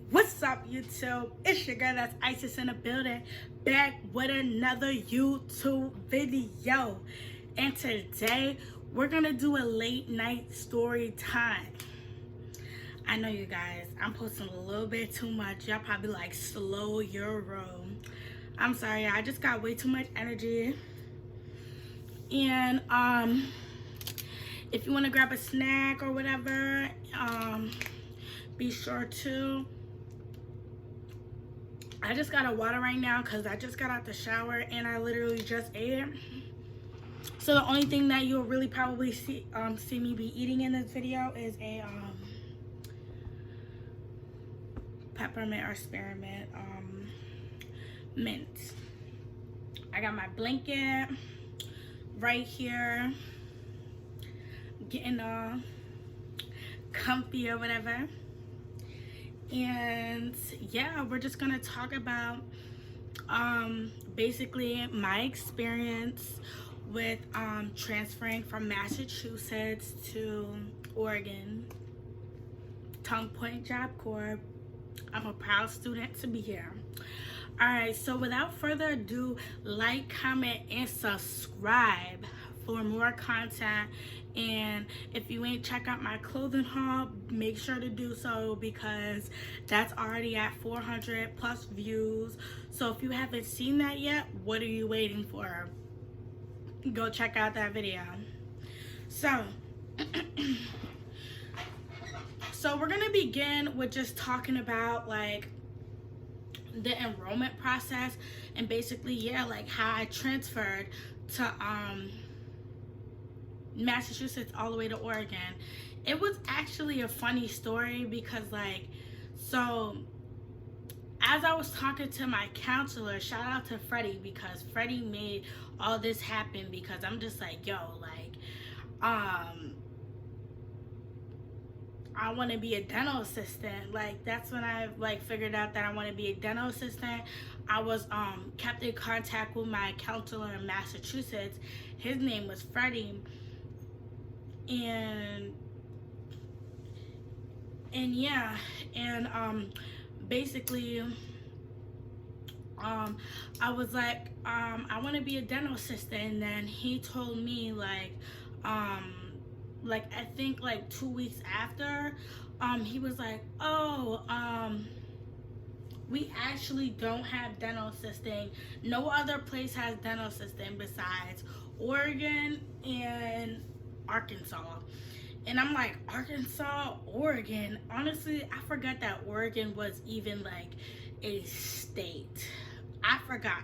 What's up, YouTube? It's your girl, that's Isis in the building, back with another YouTube video. And today, we're gonna do a late night story time. I know you guys, I'm posting a little bit too much. Y'all probably like, slow your roll. I'm sorry, I just got way too much energy. And, if you wanna grab a snack or whatever, be sure to. I just got a water right now because I just got out the shower and I literally just ate it. So the only thing that you'll really probably see me be eating in this video is a peppermint or spearmint mint. I got my blanket right here, getting all comfy or whatever. And yeah, we're just gonna talk about basically my experience with transferring from Massachusetts to Oregon. Tongue Point Job Corps. I'm a proud student to be here. Alright, so without further ado, like, comment, and subscribe for more content. And if you ain't check out my clothing haul, make sure to do so because that's already at 400 plus views. So if you haven't seen that yet, what are you waiting for? Go check out that video. So we're gonna begin with just talking about like the enrollment process and basically, yeah, like how I transferred to Massachusetts all the way to Oregon. It was actually a funny story because like, so as I was talking to my counselor, shout out to Freddie because Freddie made all this happen because I'm just like, yo, like, I want to be a dental assistant. Like, that's when I like figured out that I want to be a dental assistant. I was kept in contact with my counselor in Massachusetts. His name was Freddie. And yeah, and basically I was like, I want to be a dental assistant. And then he told me like I think like 2 weeks after, he was like, oh, we actually don't have dental assisting. No other place has dental assisting besides Oregon and Arkansas. And I'm like, Arkansas, Oregon? Honestly, I forgot that Oregon was even like a state. I forgot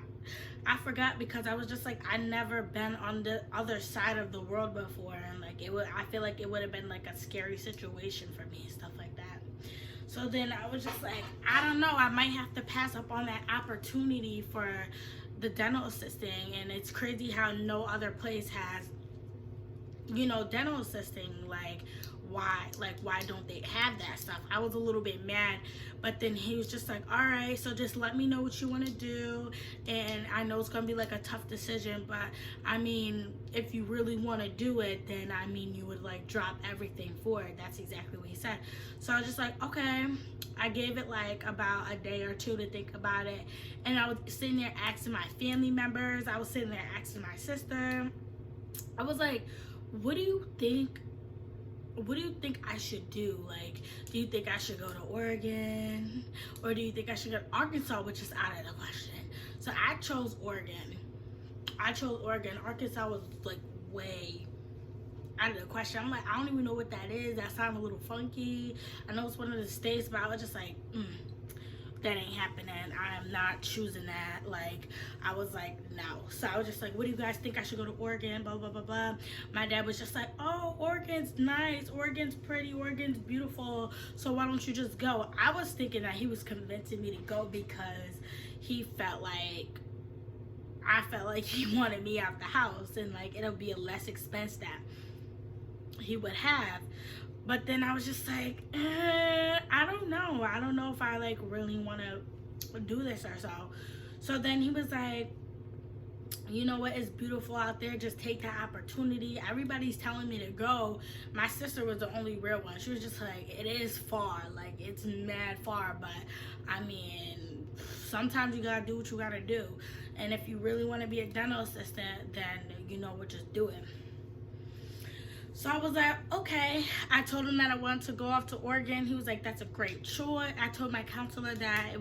because I was just like, I never been on the other side of the world before, and like I feel like it would have been like a scary situation for me and stuff like that. So then I was just like, I don't know, I might have to pass up on that opportunity for the dental assisting. And it's crazy how no other place has, you know, dental assisting. Like why don't they have that stuff? I was a little bit mad, but then he was just like, all right, so just let me know what you want to do, and I know it's gonna be like a tough decision, but I mean, if you really want to do it, then I mean, you would like drop everything for it. That's exactly what he said. So I was just like, okay. I gave it like about a day or two to think about it, and I was sitting there asking my family members, I was sitting there asking my sister. I was like, what do you think I should do? Like, do you think I should go to Oregon, or do you think I should go to Arkansas, which is out of the question? So I chose Oregon. Arkansas was like way out of the question. I'm like, I don't even know what that is. That sounds a little funky. I know it's one of the states, but I was just like, that ain't happening. I am not choosing that. Like, I was like, no. So I was just like, what do you guys think? I should go to Oregon, blah, blah, blah, blah. My dad was just like, oh, Oregon's nice. Oregon's pretty. Oregon's beautiful. So why don't you just go? I was thinking that he was convincing me to go because he felt like, I felt like he wanted me out the house, and like, it'll be a less expense that he would have. But then I was just like, I don't know if I like really want to do this or so. So then he was like, you know what, it's beautiful out there, just take that opportunity. Everybody's telling me to go. My sister was the only real one. She was just like, it is far, like it's mad far, but I mean, sometimes you gotta do what you gotta do. And if you really want to be a dental assistant, then you know what, just do it. So I was like, okay. I told him that I wanted to go off to Oregon. He was like, that's a great choice. I told my counselor that I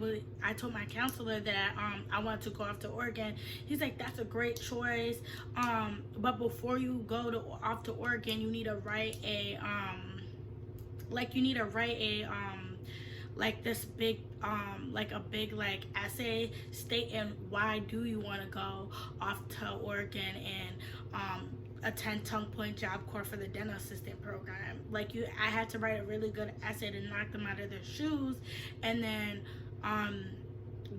wanted to go off to Oregon. He's like, that's a great choice. But before you go off to Oregon, you need to write a like this big essay stating why do you want to go off to Oregon and attend Tongue Point Job Corps for the dental assistant program. I had to write a really good essay to knock them out of their shoes. And then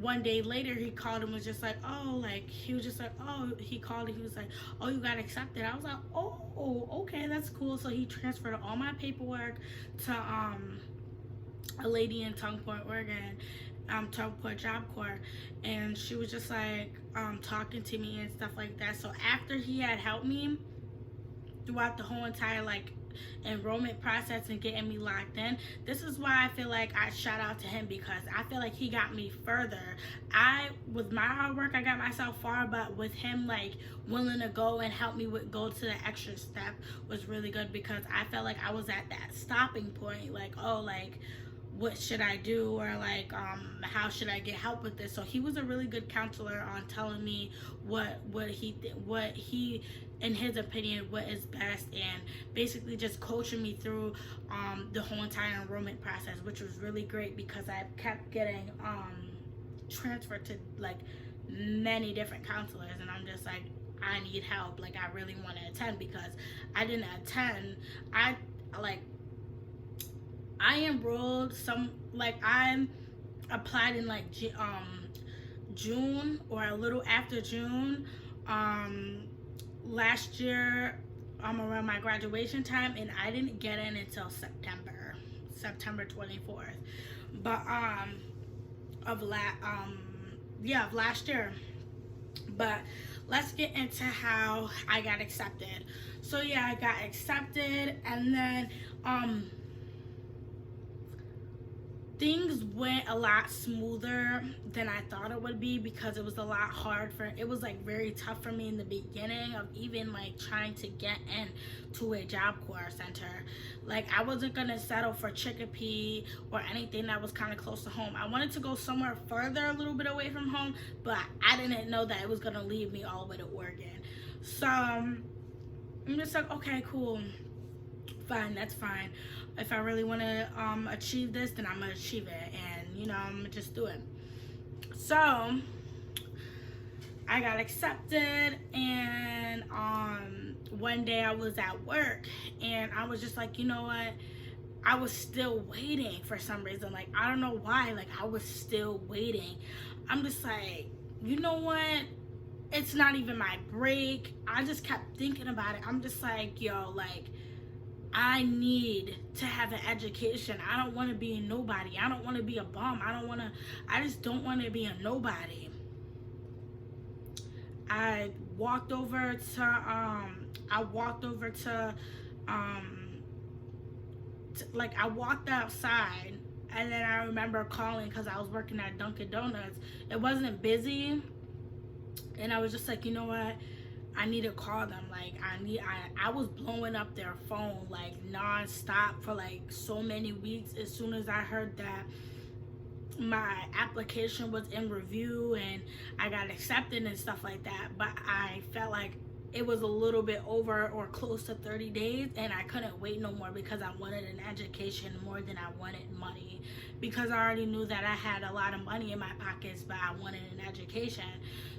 one day later he called and was just like, he called and he was like, oh, you got accepted. I was like, oh, okay, that's cool. So he transferred all my paperwork to a lady in Tongue Point, Oregon, Tongue Point Job Corps, and she was just like talking to me and stuff like that. So after he had helped me throughout the whole entire enrollment process and getting me locked in, this is why I feel like I shout out to him, because I feel like he got me further. With my hard work, I got myself far, but with him willing to go and help me go to the extra step was really good, because I felt like I was at that stopping point, what should I do, or how should I get help with this. So he was a really good counselor on telling me what he in his opinion what is best, and basically just coaching me through the whole entire enrollment process, which was really great, because I kept getting transferred to many different counselors, and I'm just like, I need help. I really want to attend, because I didn't attend. I enrolled I applied in June or a little after June last year around my graduation time, and I didn't get in until September 24th, but of last year. But let's get into how I got accepted. So yeah, I got accepted, and then things went a lot smoother than I thought it would be, because it was a lot it was very tough for me in the beginning of even trying to get into a Job Corps center. I wasn't gonna settle for Chicopee or anything that was kind of close to home. I wanted to go somewhere further, a little bit away from home, but I didn't know that it was gonna leave me all the way to Oregon. So I'm just like, okay, cool, fine, that's fine. If I really want to achieve this, then I'm going to achieve it, and I'm going to just do it. So I got accepted, and one day I was at work, and I was just like, you know what, I was still waiting for some reason. I don't know why, I was still waiting. I'm just like, you know what, it's not even my break. I just kept thinking about it. I'm just like, yo, I need to have an education. I don't want to be a nobody. I don't want to be a bum. I just don't want to be a nobody. I walked outside, and then I remember calling, because I was working at Dunkin' Donuts. It wasn't busy, and I was just like, you know what, I need to call them. I was blowing up their phone non-stop for so many weeks. As soon as I heard that my application was in review and I got accepted and stuff like that, but I felt like it was a little bit over or close to 30 days, and I couldn't wait no more, because I wanted an education more than I wanted money, because I already knew that I had a lot of money in my pockets, but I wanted an education.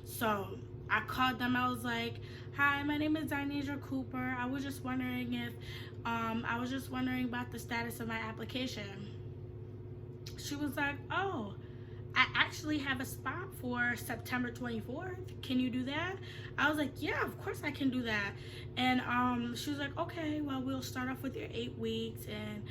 So I called them. I was like, hi, my name is Dinesia Cooper. I was just wondering about the status of my application. She was like, oh, I actually have a spot for September 24th. Can you do that? I was like, yeah, of course I can do that. And she was like, okay, well, we'll start off with your 8 weeks, and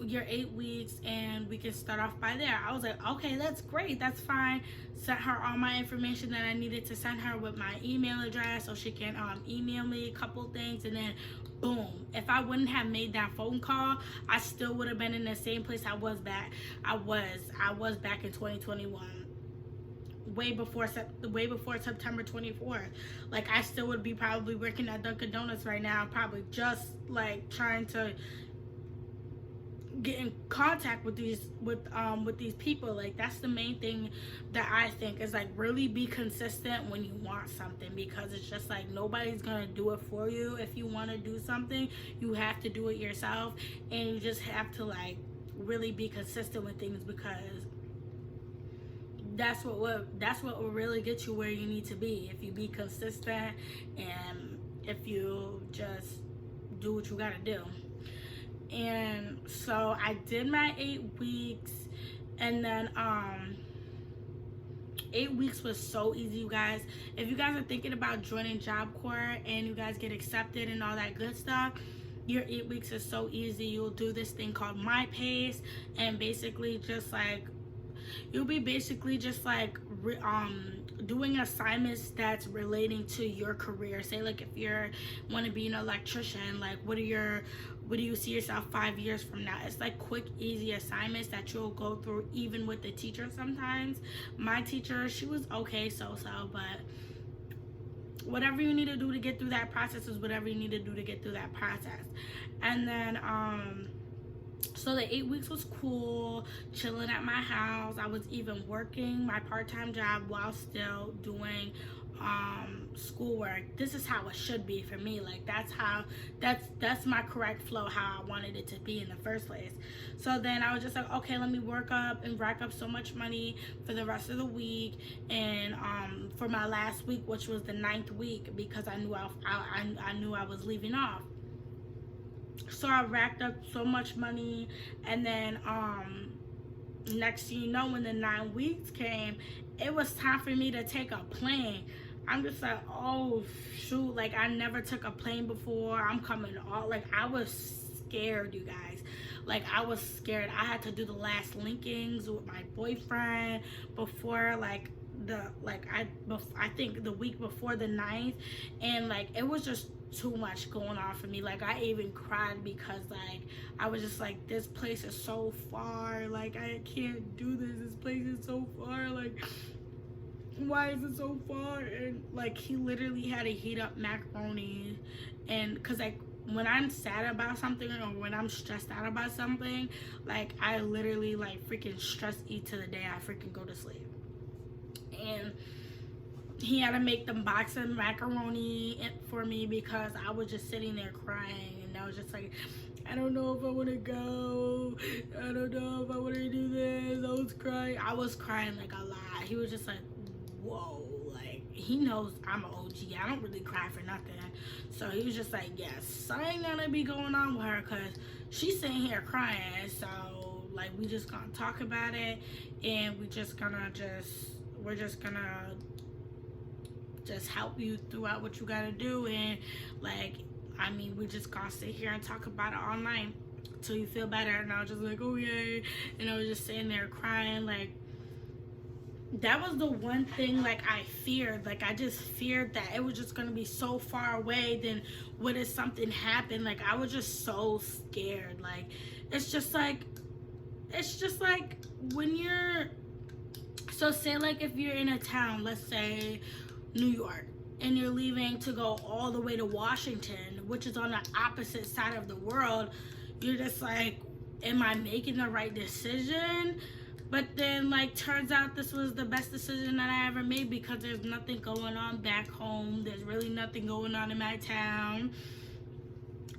your 8 weeks and we can start off by there. I was like, okay, that's great, that's fine. Sent her all my information that I needed to send her with my email address so she can email me a couple things, and then boom. If I wouldn't have made that phone call, I still would have been in the same place I was back in 2021. Way before September 24th. Like, I still would be probably working at Dunkin' Donuts right now, probably just like trying to get in contact with these people. Like, that's the main thing that I think is, like, really be consistent when you want something, because it's just like nobody's gonna do it for you. If you want to do something, you have to do it yourself, and you just have to like really be consistent with things, because that's what will really get you where you need to be, if you be consistent and if you just do what you gotta do. And so I did my 8 weeks, and then 8 weeks was so easy, you guys. If you guys are thinking about joining Job Corps and you guys get accepted and all that good stuff, your 8 weeks is so easy. You'll do this thing called My Pace, and basically just like you'll be basically just like doing assignments that's relating to your career. Say, like, if you're want to be an electrician, like what do you see yourself 5 years from now? It's like quick, easy assignments that you'll go through even with the teacher sometimes. My teacher, she was okay, but whatever you need to do to get through that process is whatever you need to do to get through that process. And then so the 8 weeks was cool, chilling at my house. I was even working my part-time job while still doing schoolwork. This is how it should be for me. Like, that's my correct flow, how I wanted it to be in the first place. So then I was just like, okay, let me work up and rack up so much money for the rest of the week, and for my last week, which was the 9th week, because I knew I knew I was leaving off. So I racked up so much money, and then next thing you know, when the 9 weeks came, it was time for me to take a plane. I'm just like, oh shoot, like, I never took a plane before. I'm coming all, like, I was scared, you guys. Like, I was scared. I had to do the last linkings with my boyfriend before, like, I think the week before the 9th, and like, it was just too much going on for me. Like, I even cried because, like, I was just like, this place is so far, like, I can't do this place is so far, like, why is it so far? And like, he literally had to heat up macaroni, and because, like, when I'm sad about something or when I'm stressed out about something, like, I literally like freaking stress eat to the day I freaking go to sleep. And he had to make them box of macaroni for me because I was just sitting there crying, and I was just like, I don't know if I want to go. I don't know if I want to do this. I was crying like a lot. He was just like, whoa, like, he knows I'm an OG. I don't really cry for nothing. So he was just like, yeah, something gonna be going on with her, because she's sitting here crying. So, like, we just gonna talk about it, and we're just gonna help you throughout what you gotta do. And like, I mean, we just gonna sit here and talk about it all night till you feel better. And I was just like, oh yay. And I was just sitting there crying. Like, that was the one thing, like, I feared. Like, I just feared that it was just gonna be so far away. Then what if something happened? Like, I was just so scared. Like, it's just like when you're, so say, like, if you're in a town, let's say New York, and you're leaving to go all the way to Washington, which is on the opposite side of the world, you're just like, am I making the right decision? But then, like, turns out this was the best decision that I ever made, because there's nothing going on back home. There's really nothing going on in my town.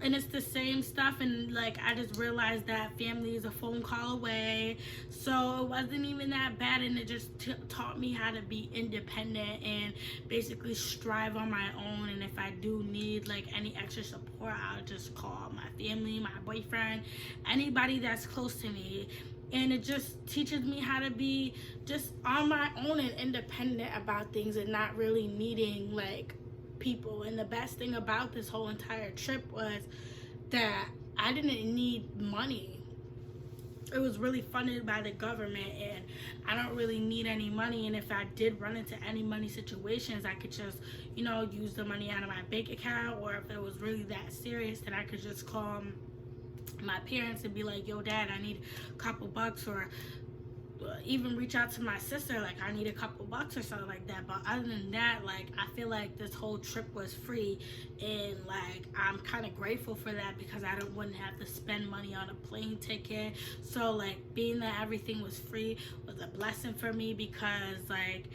And it's the same stuff, and like, I just realized that family is a phone call away. So it wasn't even that bad, and it just taught me how to be independent and basically strive on my own. And if I do need like any extra support, I'll just call my family, my boyfriend, anybody that's close to me. And it just teaches me how to be just on my own and independent about things, and not really needing like people. And the best thing about this whole entire trip was that I didn't need money. it was really funded by the government, and I don't really need any money. And if I did run into any money situations, I could just, use the money out of my bank account. Or if it was really that serious, then I could just call my parents and be like, yo, Dad, I need a couple bucks. Or even reach out to my sister, like, I need a couple bucks or something like that. But other than that, like, I feel like this whole trip was free, and like, I'm kind of grateful for that, because I wouldn't have to spend money on a plane ticket. So like, being that everything was free was a blessing for me, because like,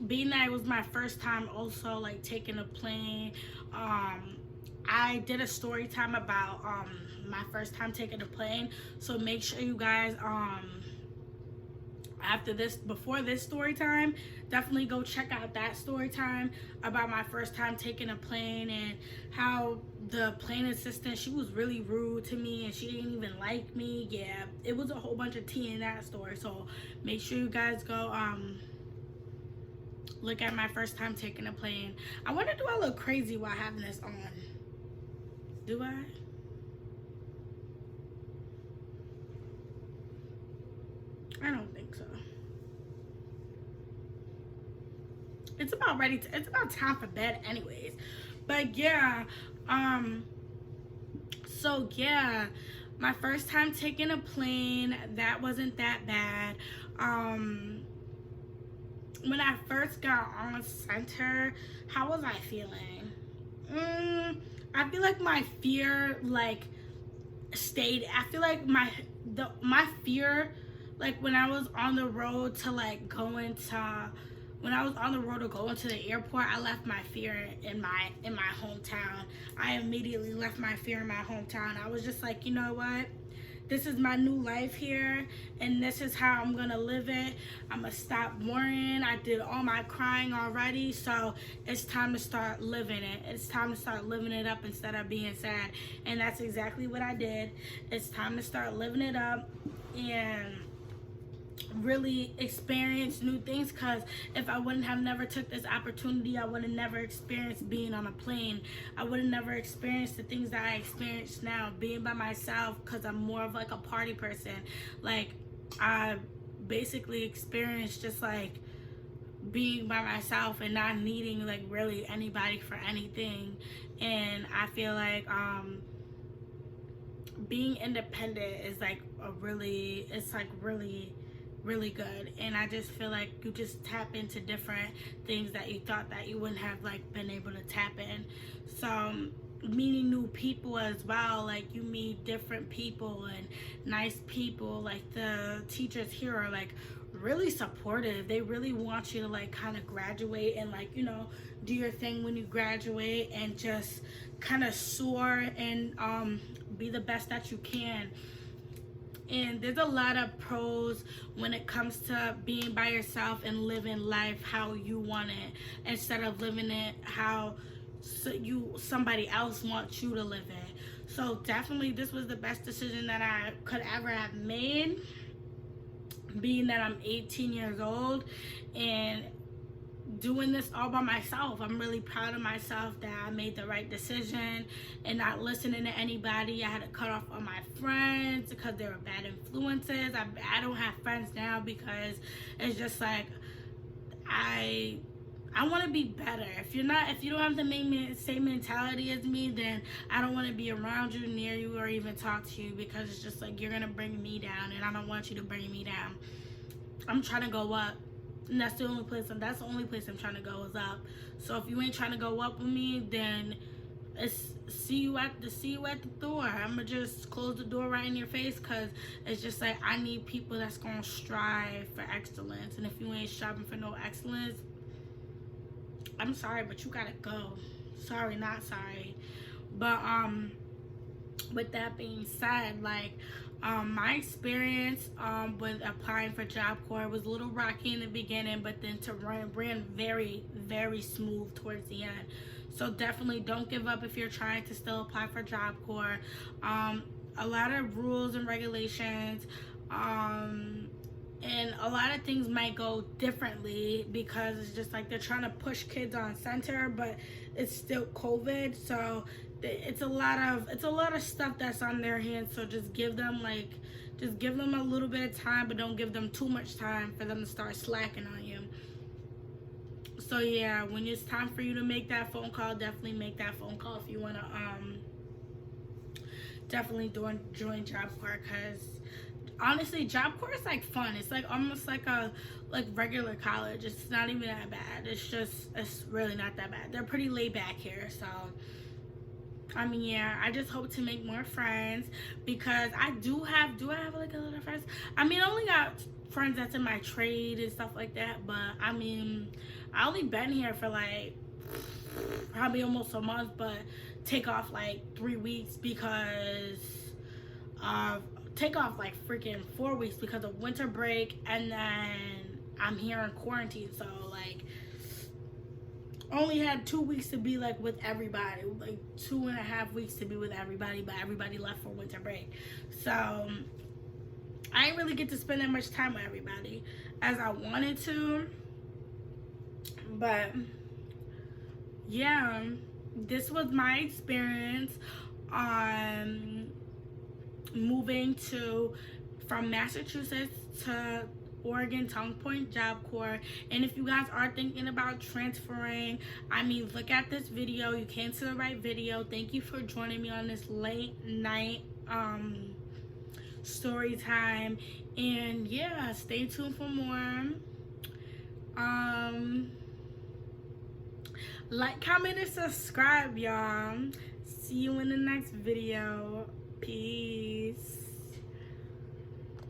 being that it was my first time also like taking a plane, I did a story time about my first time taking a plane. So make sure you guys, before this story time, definitely go check out that story time about my first time taking a plane, and how the plane assistant, she was really rude to me, and she didn't even like me. Yeah, it was a whole bunch of tea in that story. So make sure you guys go look at my first time taking a plane. I wonder, do I look crazy while having this on? Do I? I don't think so. It's about time for bed anyways. But yeah, so yeah, my first time taking a plane, that wasn't that bad. When I first got on center, how was I feeling? I feel like my fear like stayed. I feel like my fear, like when I was on the road to like go into the airport, I left my fear in my hometown. I immediately left my fear in my hometown. I was just like, you know what? This is my new life here, and this is how I'm gonna live it. I'm gonna stop worrying. I did all my crying already, so it's time to start living it. It's time to start living it up instead of being sad. And that's exactly what I did. It's time to start living it up and really experience new things, because if I wouldn't have never took this opportunity, I would have never experienced being on a plane. I would have never experienced the things that I experience now, being by myself, because I'm more of like a party person. Like, I basically experienced just like being by myself and not needing like really anybody for anything. And I feel like being independent is like really good. And I just feel like you just tap into different things that you thought that you wouldn't have like been able to tap in. So meeting new people as well, like you meet different people and nice people. Like the teachers here are like really supportive. They really want you to like kind of graduate and like, do your thing when you graduate, and just kind of soar and be the best that you can. And there's a lot of pros when it comes to being by yourself and living life how you want it, instead of living it how somebody else wants you to live it. So definitely this was the best decision that I could ever have made, being that I'm 18 years old and doing this all by myself. I'm really proud of myself that I made the right decision and not listening to anybody. I had to cut off all my friends because they were bad influences. I don't have friends now because it's just like I want to be better. If you don't have the same mentality as me, then I don't want to be around you, near you, or even talk to you, because it's just like you're gonna bring me down, and I don't want you to bring me down. I'm trying to go up. And that's the only place I'm trying to go is up. So if you ain't trying to go up with me, then it's see you at the door. I'ma just close the door right in your face, because it's just like I need people that's gonna strive for excellence. And if you ain't striving for no excellence, I'm sorry, but you gotta go. Sorry, not sorry. But with that being said, like my experience with applying for Job Corps was a little rocky in the beginning, but then ran very, very smooth towards the end. So definitely don't give up if you're trying to still apply for Job Corps. A lot of rules and regulations, and a lot of things might go differently, because it's just like they're trying to push kids on center, but it's still COVID, so it's a lot of stuff that's on their hands. So just give them a little bit of time, but don't give them too much time for them to start slacking on you. So yeah, when it's time for you to make that phone call, definitely make that phone call if you want to definitely join Job Corps, because honestly, Job Corps is like fun. It's like almost like a regular college. It's not even that bad. It's really not that bad. They're pretty laid back here. So I mean, yeah, I just hope to make more friends, because I do I have like a lot of friends? I mean, I only got friends that's in my trade and stuff like that, but I mean, I only been here for like probably almost a month, but take off like 3 weeks because take off like freaking 4 weeks because of winter break, and then I'm here in quarantine, so like only had 2 weeks to be like with everybody, like 2.5 weeks to be with everybody, but everybody left for winter break. So I didn't really get to spend that much time with everybody as I wanted to. But yeah, this was my experience on moving from Massachusetts to Oregon Tongue Point Job Corps. And if you guys are thinking about transferring, I mean, look at this video. You came to the right video. Thank you for joining me on this late night story time. And yeah, stay tuned for more. Like, comment, and subscribe, y'all. See you in the next video. Peace.